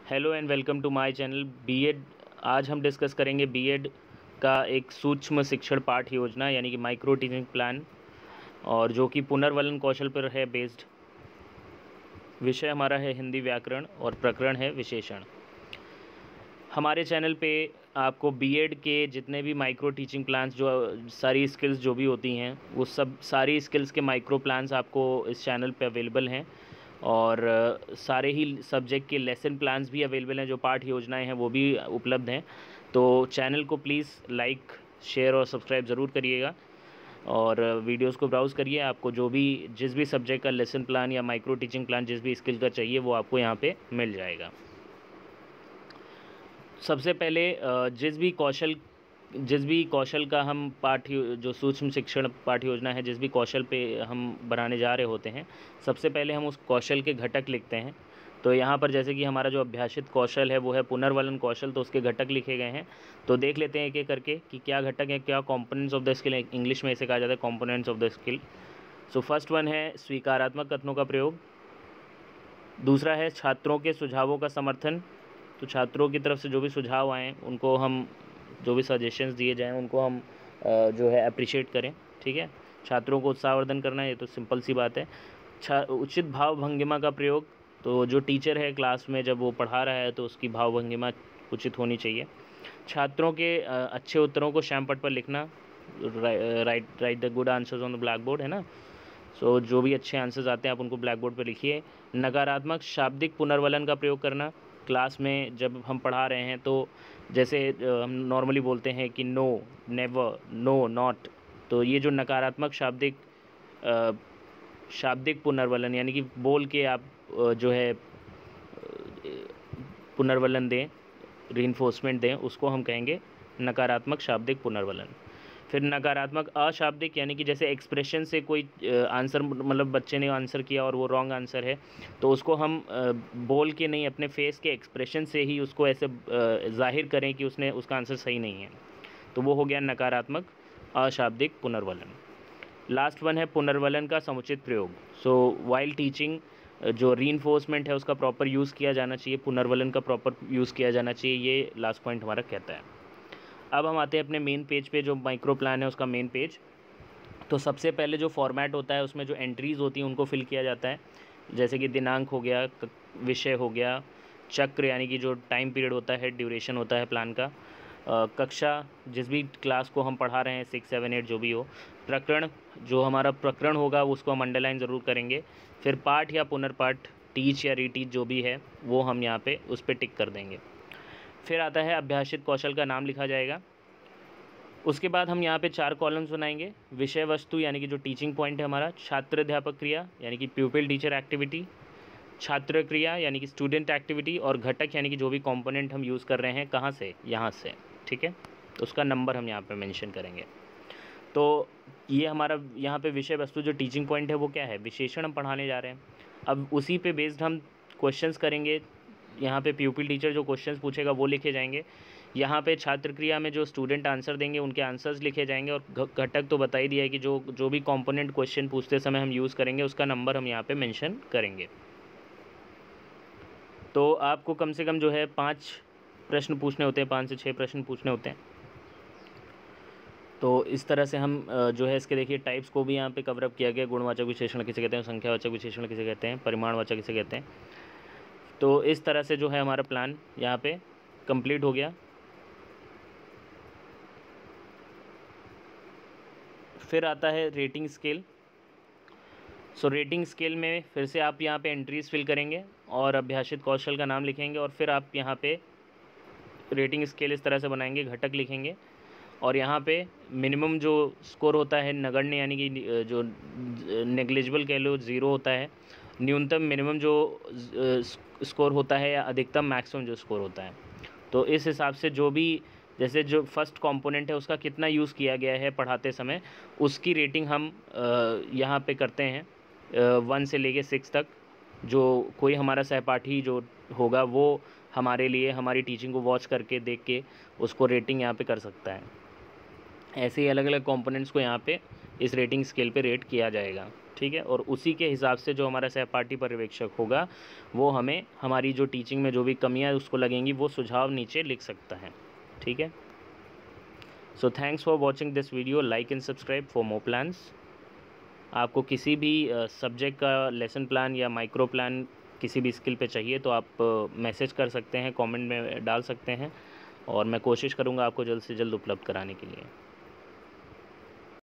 Hello and welcome to my channel B Ed. आज हम discuss करेंगे बीएड का एक सूक्ष्म शिक्षण पाठ योजना यानी कि माइक्रो टीचिंग प्लान, और जो कि पुनर्वलन कौशल पर है बेस्ड। विषय हमारा है हिंदी व्याकरण और प्रकरण है विशेषण। हमारे चैनल पे आपको बीएड के जितने भी माइक्रो टीचिंग प्लान्स, जो सारी स्किल्स जो भी होती हैं, वो सब सारी स्किल्स के माइक्रो प्लान्स आपको इस चैनल पे अवेलेबल हैं। और सारे ही सब्जेक्ट के लेसन प्लान्स भी अवेलेबल हैं, जो पाठ योजनाएं हैं वो भी उपलब्ध हैं। तो चैनल को प्लीज़ लाइक, शेयर और सब्सक्राइब ज़रूर करिएगा, और वीडियोस को ब्राउज़ करिए। आपको जो भी जिस भी सब्जेक्ट का लेसन प्लान या माइक्रो टीचिंग प्लान जिस भी स्किल का चाहिए वो आपको यहाँ पे मिल जाएगा। सबसे पहले जिस भी कौशल का हम जो सूक्ष्म शिक्षण पाठ योजना है, जिस भी कौशल पे हम बनाने जा रहे होते हैं, सबसे पहले हम उस कौशल के घटक लिखते हैं। तो यहाँ पर जैसे कि हमारा जो अभ्यासित कौशल है वो है पुनर्वलन कौशल, तो उसके घटक लिखे गए हैं। तो देख लेते हैं एक एक करके कि क्या घटक हैं, क्या components of the skill, English में इसे कहा जाता है components of the skill. So first one है स्वीकारात्मक कथनों का प्रयोग। दूसरा है छात्रों के सुझावों का समर्थन। तो छात्रों की तरफ से जो भी सुझाव आएँ उनको हम, जो भी सजेशंस दिए जाएं उनको हम जो है अप्रिशिएट करें। ठीक है, छात्रों को उत्साहवर्धन करना, ये तो सिंपल सी बात है। उचित भाव भंगिमा का प्रयोग। तो जो टीचर है क्लास में जब वो पढ़ा रहा है तो उसकी भाव भंगिमा उचित होनी चाहिए। छात्रों के अच्छे उत्तरों को श्यामपट्ट पर लिखना। Right the good answers on the black board, है ना। सो जो भी अच्छे आंसर्स आते हैं आप उनको ब्लैक बोर्ड पर लिखिए। नकारात्मक शाब्दिक पुनर्वलन का प्रयोग करना। क्लास में जब हम पढ़ा रहे हैं तो जैसे हम नॉर्मली बोलते हैं कि नो, नेवर, नो, नॉट, तो ये जो नकारात्मक शाब्दिक पुनर्वलन यानी कि बोल के आप जो है पुनर्वलन दें, रीइंफोर्समेंट दें, उसको हम कहेंगे नकारात्मक शाब्दिक पुनर्वलन। फिर नकारात्मक अशाब्दिक यानी कि जैसे एक्सप्रेशन से कोई आंसर, मतलब बच्चे ने आंसर किया और वो रॉन्ग आंसर है, तो उसको हम बोल के नहीं, अपने फेस के एक्सप्रेशन से ही उसको ऐसे जाहिर करें कि उसका आंसर सही नहीं है। तो वो हो गया नकारात्मक अशाब्दिक पुनर्वलन। लास्ट वन है पुनर्वलन का समुचित प्रयोग। सो वाइल टीचिंग जो रीइंफोर्समेंट है उसका प्रॉपर यूज़ किया जाना चाहिए, पुनर्वलन का प्रॉपर यूज़ किया जाना चाहिए, ये लास्ट पॉइंट हमारा कहता है। अब हम आते हैं अपने मेन पेज पे, जो माइक्रो प्लान है उसका मेन पेज। तो सबसे पहले जो फॉर्मेट होता है उसमें जो एंट्रीज़ होती हैं उनको फिल किया जाता है, जैसे कि दिनांक हो गया, विषय हो गया, चक्र यानी कि जो टाइम पीरियड होता है, ड्यूरेशन होता है प्लान का, कक्षा जिस भी क्लास को हम पढ़ा रहे हैं, 6, 7, 8 जो भी हो, प्रकरण जो हमारा प्रकरण होगा उसको हम अंडरलाइन ज़रूर करेंगे। फिर पाठ या पुनर्पाठ, टीच या रीटीच जो भी है वो हम यहाँ पे उस पर टिक कर देंगे। फिर आता है अभ्यासित कौशल का नाम लिखा जाएगा। उसके बाद हम यहाँ पे 4 कॉलम्स बनाएंगे। विषय वस्तु यानी कि जो टीचिंग पॉइंट है हमारा, छात्र अध्यापक क्रिया यानी कि प्यूपिल टीचर एक्टिविटी, छात्र क्रिया यानी कि स्टूडेंट एक्टिविटी, और घटक यानी कि जो भी कंपोनेंट हम यूज़ कर रहे हैं कहाँ से, यहाँ से। ठीक है, तो उसका नंबर हम यहाँ पे मेंशन करेंगे। तो ये हमारा यहाँ पे विषय वस्तु जो टीचिंग पॉइंट है वो क्या है, विशेषण हम पढ़ाने जा रहे हैं। अब उसी पे बेस्ड हम क्वेश्चंस करेंगे। यहाँ पे प्यूपिल टीचर जो क्वेश्चंस पूछेगा वो लिखे जाएंगे। यहाँ पे छात्र क्रिया में जो स्टूडेंट आंसर देंगे उनके आंसर्स लिखे जाएंगे। और घटक तो बता ही दिया है कि जो भी कंपोनेंट क्वेश्चन पूछते समय हम यूज़ करेंगे उसका नंबर हम यहाँ पे मेंशन करेंगे। तो आपको कम से कम जो है 5 प्रश्न पूछने होते हैं, 5 से 6 प्रश्न पूछने होते हैं। तो इस तरह से हम जो है इसके देखिए टाइप्स को भी यहाँ पे कवर अप किया गया। गुणवाचक विशेषण किसे कहते हैं, संख्यावाचक विशेषण किसे कहते हैं, परिमाणवाचक किसे कहते हैं। तो इस तरह से जो है हमारा प्लान यहाँ पे कंप्लीट हो गया। फिर आता है रेटिंग स्केल। सो रेटिंग स्केल में फिर से आप यहाँ पे एंट्रीज़ फिल करेंगे और अभ्यासित कौशल का नाम लिखेंगे, और फिर आप यहाँ पे रेटिंग स्केल इस तरह से बनाएंगे, घटक लिखेंगे, और यहाँ पे मिनिमम जो स्कोर होता है नगण्य यानी कि जो नेग्लिजिबल कह लो 0 होता है, न्यूनतम मिनिमम जो स्कोर होता है, या अधिकतम मैक्सिमम जो स्कोर होता है। तो इस हिसाब से जो भी, जैसे जो फर्स्ट कंपोनेंट है उसका कितना यूज़ किया गया है पढ़ाते समय, उसकी रेटिंग हम यहाँ पे करते हैं 1 से लेके 6 तक। जो कोई हमारा सहपाठी जो होगा वो हमारे लिए हमारी टीचिंग को वॉच करके देख के उसको रेटिंग यहाँ पे कर सकता है। ऐसे ही अलग अलग कंपोनेंट्स को यहाँ पे इस रेटिंग स्केल पे रेट किया जाएगा, ठीक है। और उसी के हिसाब से जो हमारा सहपाठी पर्यवेक्षक होगा वो हमें हमारी जो टीचिंग में जो भी कमियां उसको लगेंगी वो सुझाव नीचे लिख सकता है, ठीक है। So thanks for watching this video, like and subscribe for more plans. आपको किसी भी सब्जेक्ट का लेसन प्लान या माइक्रो प्लान किसी भी स्किल पे चाहिए तो आप मैसेज कर सकते हैं, कमेंट में डाल सकते हैं, और मैं कोशिश करूँगा आपको जल्द से जल्द उपलब्ध कराने के लिए।